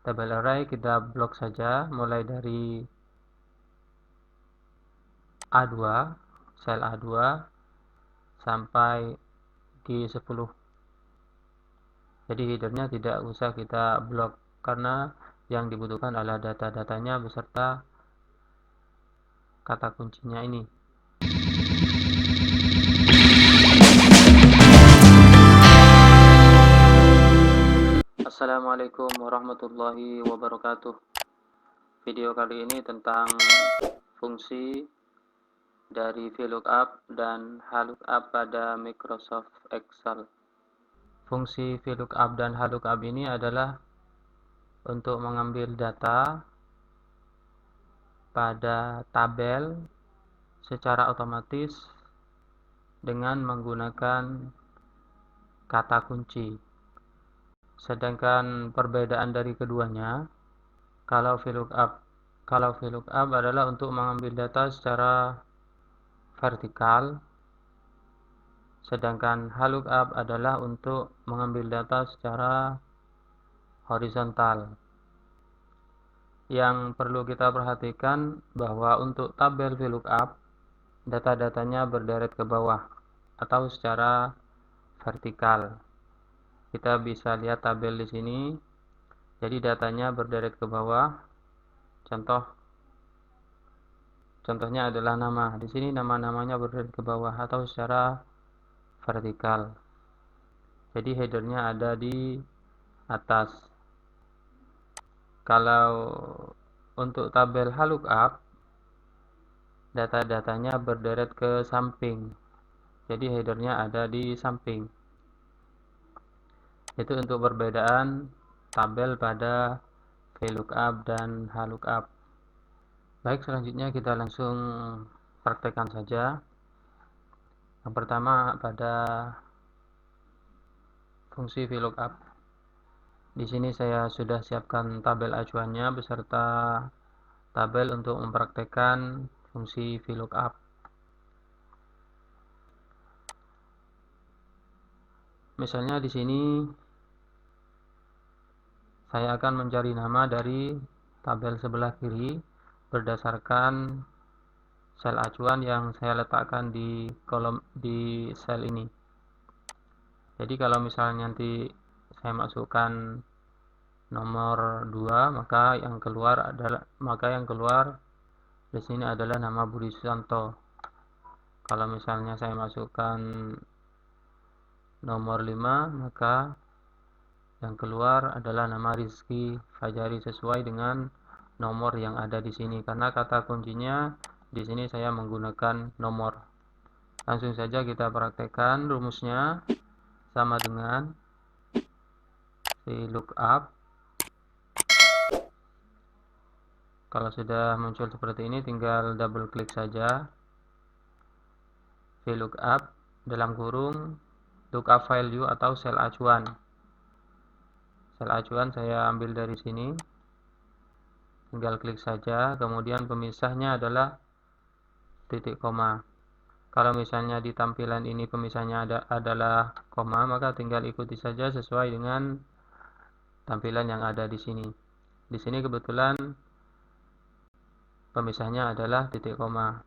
Tabel array kita blok saja mulai dari A2, sel A2 sampai G10. Jadi headernya tidak usah kita blok karena yang dibutuhkan adalah data-datanya beserta kata kuncinya ini. Assalamualaikum warahmatullahi wabarakatuh. Video kali ini tentang fungsi dari VLOOKUP dan HLOOKUP pada Microsoft Excel. Fungsi VLOOKUP dan HLOOKUP ini adalah untuk mengambil data pada tabel secara otomatis dengan menggunakan kata kunci. Sedangkan perbedaan dari keduanya, kalau VLOOKUP adalah untuk mengambil data secara vertikal, sedangkan HLOOKUP adalah untuk mengambil data secara horizontal. Yang perlu kita perhatikan bahwa untuk tabel VLOOKUP, data-datanya berderet ke bawah atau secara vertikal. Kita bisa lihat tabel di sini. Jadi datanya berderet ke bawah. Contohnya adalah nama. Di sini nama-namanya berderet ke bawah atau secara vertikal. Jadi headernya ada di atas. Kalau untuk tabel HLOOKUP, data-datanya berderet ke samping. Jadi headernya ada di samping. Itu untuk perbedaan tabel pada VLOOKUP dan HLOOKUP. Baik, selanjutnya kita langsung praktekkan saja. Yang pertama pada fungsi VLOOKUP. Di sini saya sudah siapkan tabel acuannya beserta tabel untuk mempraktekkan fungsi VLOOKUP. Misalnya di sini saya akan mencari nama dari tabel sebelah kiri berdasarkan sel acuan yang saya letakkan di kolom di sel ini. Jadi kalau misalnya nanti saya masukkan nomor 2, maka yang keluar di sini adalah nama Budi Susanto. Kalau misalnya saya masukkan nomor 5, maka yang keluar adalah nama Rizky Fajari sesuai dengan nomor yang ada di sini. Karena kata kuncinya di sini saya menggunakan nomor. Langsung saja kita praktekkan rumusnya sama dengan VLOOKUP. Kalau sudah muncul seperti ini, tinggal double klik saja. VLOOKUP dalam kurung lookup value atau sel acuan. Sel acuan saya ambil dari sini, tinggal klik saja, kemudian pemisahnya adalah titik koma. Kalau misalnya di tampilan ini pemisahnya adalah koma, maka tinggal ikuti saja sesuai dengan tampilan yang ada di sini. Di sini kebetulan pemisahnya adalah titik koma.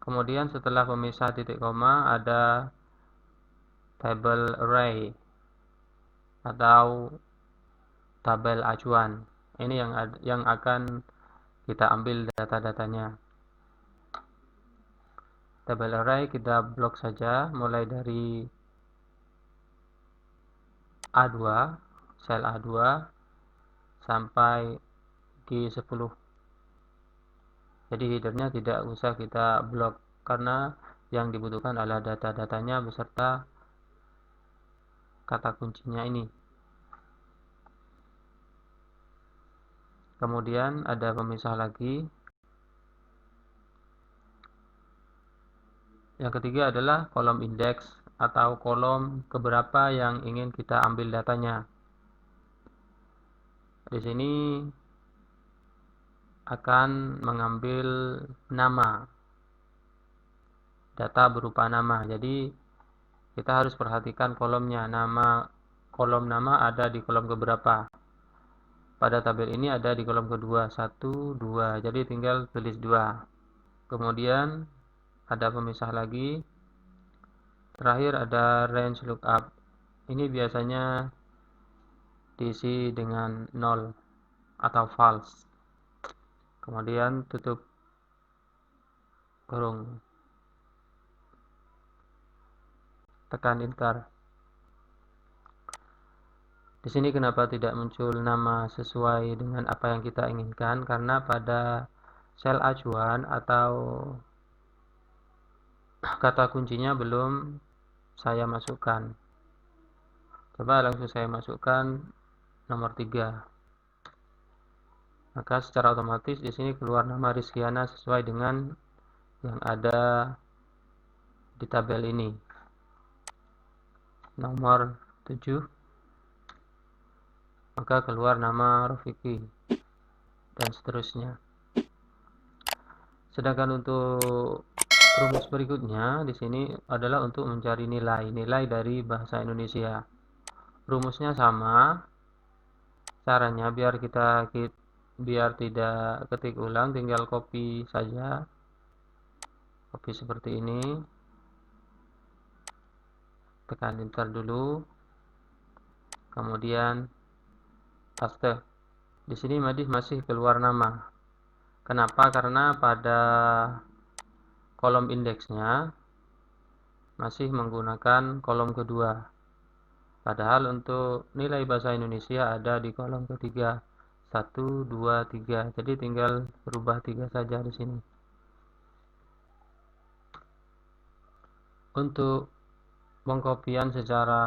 Kemudian setelah pemisah titik koma ada table array atau tabel acuan. Ini yang akan kita ambil data-datanya. Tabel array kita blok saja mulai dari A2, sel A2 sampai G10. Jadi headernya tidak usah kita blok karena yang dibutuhkan adalah data-datanya beserta kata kuncinya ini. Kemudian ada pemisah lagi. Yang ketiga adalah kolom indeks atau kolom keberapa yang ingin kita ambil datanya. Di sini akan mengambil nama, data berupa nama. Jadi kita harus perhatikan kolomnya. Kolom nama ada di kolom keberapa. pada tabel ini ada di kolom kedua 1, 2, jadi tinggal tulis 2. Kemudian ada pemisah lagi. Terakhir ada range lookup. Ini biasanya diisi dengan 0 atau false. Kemudian tutup kurung. Tekan enter. Di sini kenapa tidak muncul nama sesuai dengan apa yang kita inginkan? Karena pada sel acuan atau kata kuncinya belum saya masukkan. Coba langsung saya masukkan nomor 3. Maka secara otomatis di sini keluar nama Rizkiana sesuai dengan yang ada di tabel ini. Nomor 7. Maka keluar nama Rofiki dan seterusnya. Sedangkan untuk rumus berikutnya di sini adalah untuk mencari nilai dari bahasa Indonesia. Rumusnya sama. Caranya biar tidak ketik ulang, tinggal copy saja. Copy seperti ini. Tekan enter dulu. Kemudian paste. Di sini masih keluar nama. Kenapa? Karena pada kolom indeksnya masih menggunakan kolom kedua. Padahal untuk nilai bahasa Indonesia ada di kolom ketiga. 1, 2, 3. Jadi tinggal berubah 3 saja di sini. Untuk pengkopian secara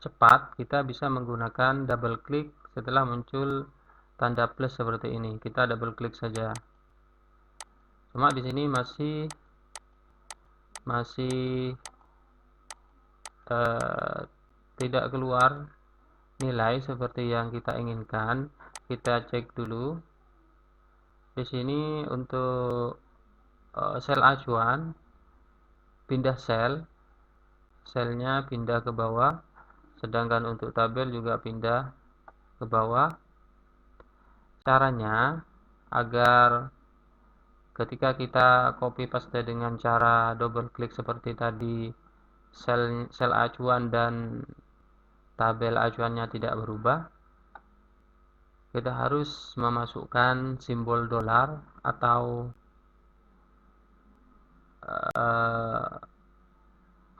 cepat, kita bisa menggunakan double klik setelah muncul tanda plus seperti ini. Kita double klik saja. Cuma di sini masih tidak keluar nilai seperti yang kita inginkan. Kita cek dulu. Di sini untuk sel acuan, pindah selnya pindah ke bawah. Sedangkan untuk tabel juga pindah ke bawah. Caranya agar ketika kita copy paste dengan cara double klik seperti tadi, sel acuan dan tabel acuannya tidak berubah, kita harus memasukkan simbol dolar atau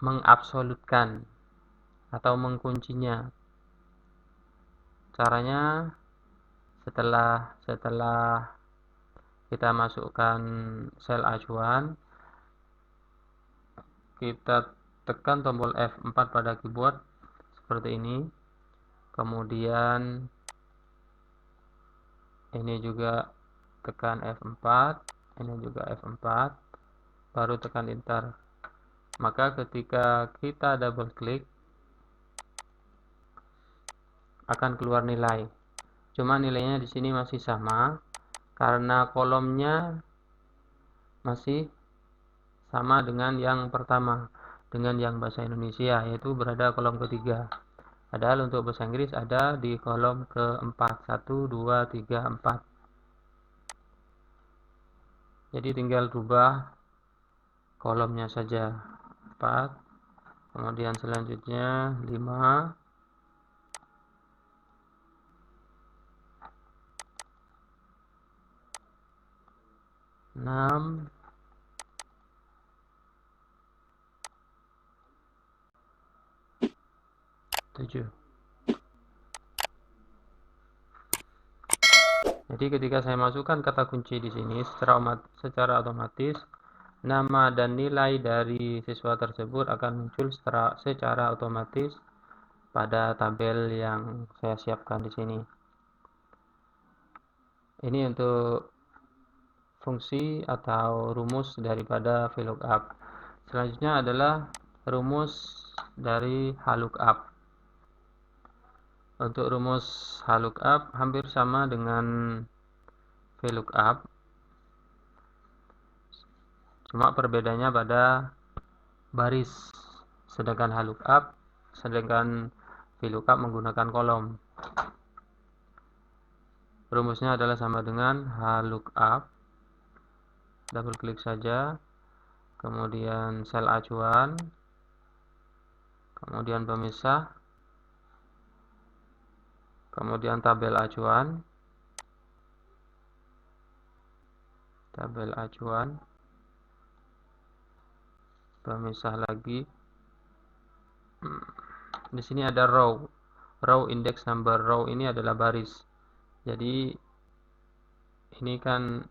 mengabsolutkan atau mengkuncinya. Caranya setelah kita masukkan sel acuan, kita tekan tombol F4 pada keyboard seperti ini. Kemudian ini juga tekan F4, ini juga F4, baru tekan enter. Maka ketika kita double klik akan keluar nilai. Cuma nilainya di sini masih sama karena kolomnya masih sama dengan yang pertama, dengan yang bahasa Indonesia, yaitu berada kolom ketiga. Padahal untuk bahasa Inggris ada di kolom keempat. 1, 2, 3, 4. Jadi tinggal rubah kolomnya saja. 4. Kemudian selanjutnya 5. 6. 7. Jadi ketika saya masukkan kata kunci di sini secara otomatis nama dan nilai dari siswa tersebut akan muncul secara otomatis pada tabel yang saya siapkan di sini. Ini untuk fungsi atau rumus daripada VLOOKUP. Selanjutnya adalah rumus dari HLOOKUP. Untuk rumus HLOOKUP hampir sama dengan VLOOKUP, cuma perbedaannya pada baris. Sedangkan VLOOKUP menggunakan kolom. Rumusnya adalah sama dengan HLOOKUP. Double klik saja, kemudian sel acuan, kemudian pemisah, kemudian tabel acuan, pemisah lagi. Di sini ada row index number. Row ini adalah baris. Jadi ini kan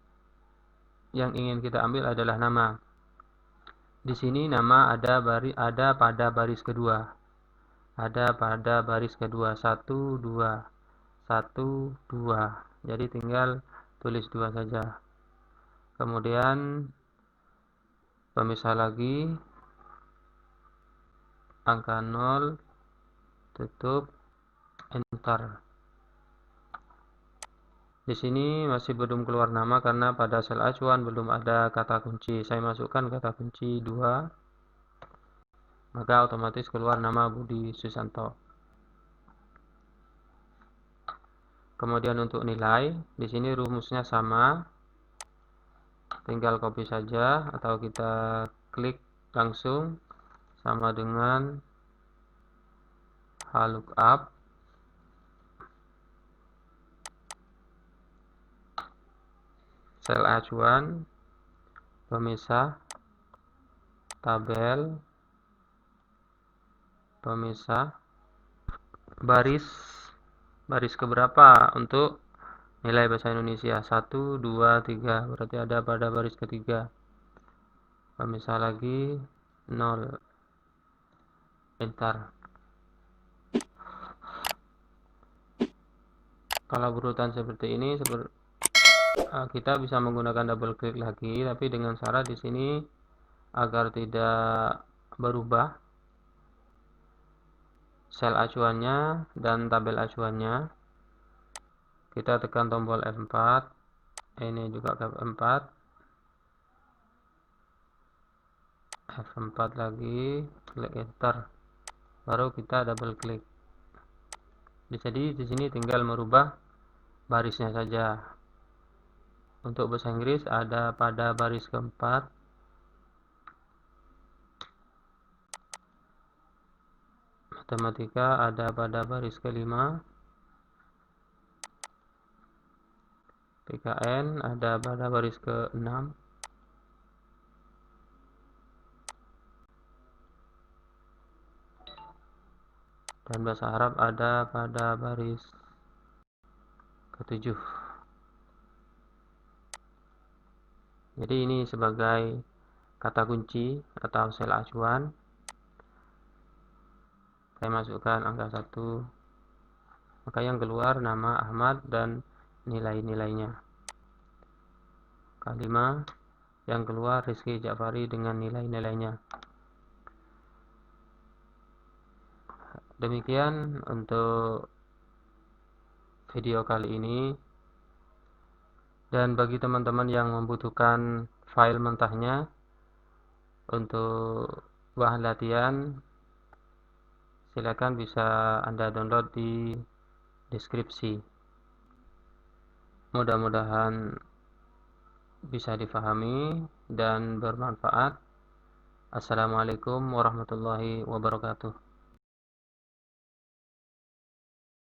yang ingin kita ambil adalah nama. Di sini nama ada pada baris kedua. Ada pada baris kedua 1 2 1 2. Jadi tinggal tulis 2 saja. Kemudian pemisah lagi, angka 0, tutup, enter. Di sini masih belum keluar nama karena pada sel acuan belum ada kata kunci. Saya masukkan kata kunci 2, maka otomatis keluar nama Budi Susanto. Kemudian untuk nilai, di sini rumusnya sama. Tinggal copy saja atau kita klik langsung, sama dengan HLOOKUP. Sel acuan, pemisah, tabel, pemisah, baris keberapa untuk nilai bahasa Indonesia 1 2 3, berarti ada pada baris ketiga. Pemisah lagi 0, enter. Kalau berurutan seperti ini, kita bisa menggunakan double klik lagi, tapi dengan syarat di sini agar tidak berubah sel acuannya dan tabel acuannya, kita tekan tombol F4. Ini juga F4, F4 lagi, klik enter, baru kita double klik. Jadi di sini tinggal merubah barisnya saja. Untuk bahasa Inggris ada pada baris keempat, matematika ada pada baris kelima, PKN ada pada baris ke-6, dan bahasa Arab ada pada baris ke-7. Jadi ini sebagai kata kunci atau sel acuan. Saya masukkan angka 1, maka yang keluar nama Ahmad dan nilai-nilainya. Angka 5, yang keluar Rizky Ja'fari dengan nilai-nilainya. Demikian untuk video kali ini. Dan bagi teman-teman yang membutuhkan file mentahnya untuk bahan latihan, silakan bisa Anda download di deskripsi. Mudah-mudahan bisa difahami dan bermanfaat. Assalamualaikum warahmatullahi wabarakatuh.